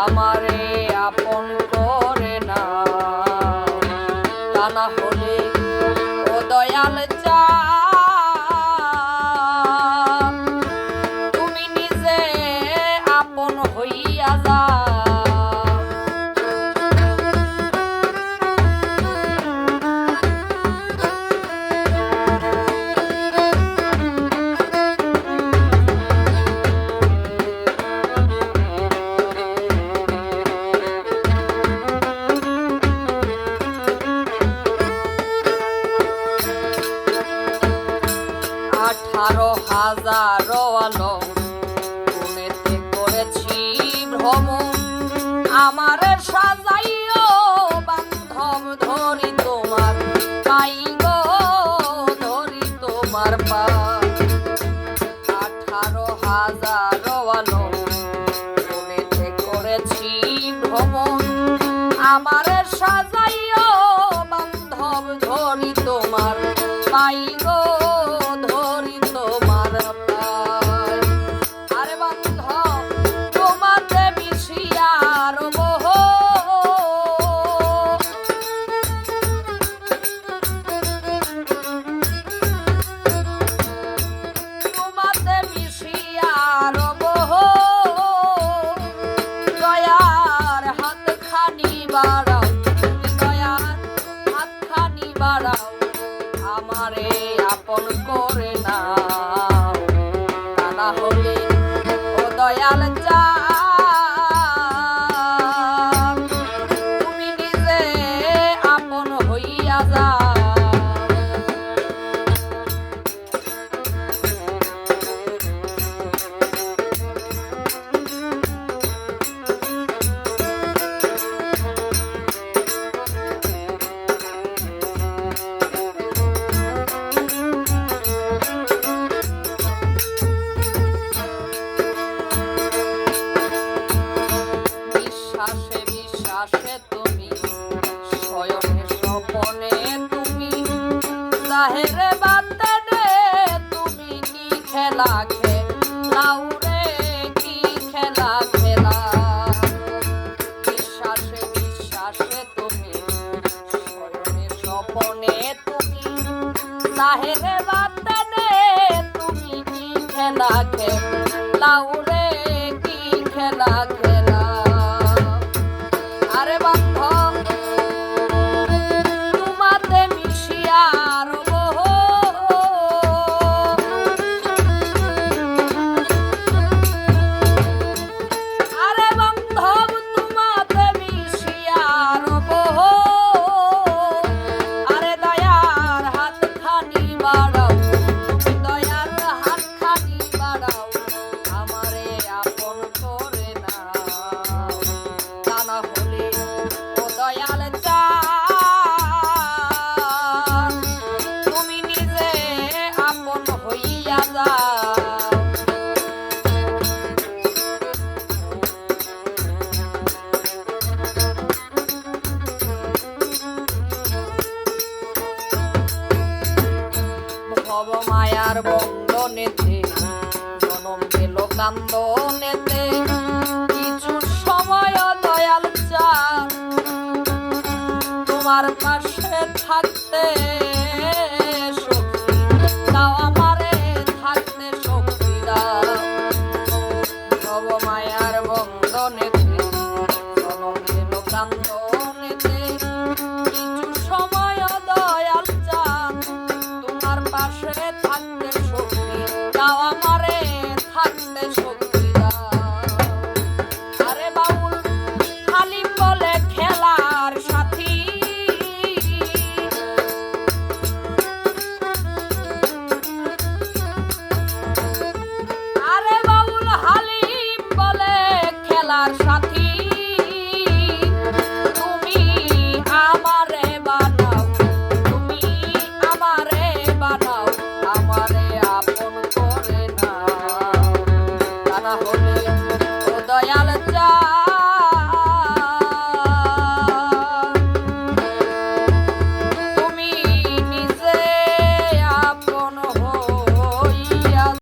আমারে আপন করে না, তা না হলে ও দয়াল চা তুমি নিজে আপন হইয়া যা। 18,000 আলো গুনেতে করেছি ভ্রমণ, আমার সাজাইও বান্ধব ধরি তোমার পাই গো, ধরি তোমার পা। 18,000 আলো গুনেতে করেছি ভ্রমণ, আমার সাজাইও বান্ধব ধরি তোমার পাই গো, ধরি তোমার পাই। আরে বান্ধব তোমাতে মিশিয়ার মোহ, তোমাতে মিশিয়ার মোহ, দয়ার হাত খানি বাড়াও, দয়ার হাত খানি বাড়াও, আমারে আপন করে নাও, তা না হলে ও দয়াল চা তুমি নিজে আপন হইয়া যা। বিশ্বাসে বিশ্বাসে তুমি শয়নে স্বপনে তুমি জাহেরে বাতেনে তুমি কি খেলা খেলাও রে, কি খেলা খেলা। বিশ্বাসে বিশ্বাসে তুমি শয়নে স্বপনে তুমি জাহেরে বাতেনে তুমি কি খেলা খেলাও রে, কি খেলা খেলা। আরে বান্ধব তোমাতে মিশিয়ার মোহ, আরে বান্ধব তোমাতে মিশিয়ার মোহ, আরে দয়ার হাত খানি বাড়াও, দয়ার হাত খানি বাড়াও, আমারে আপন করে নাও, তা না হলে ও দয়াল চা তুমি নিজে আপন হইয়া যাও। ভব মায়ার বন্ধনেতে জনম গেল কান্দনেতে, কিছু সময় দয়াল চা তোমার পাশে থাকতে শক্তি দাও, আমারে থাকতে শক্তি দাও। ভব মায়ার বন্ধনেতে জনম গেল কান্দনেতে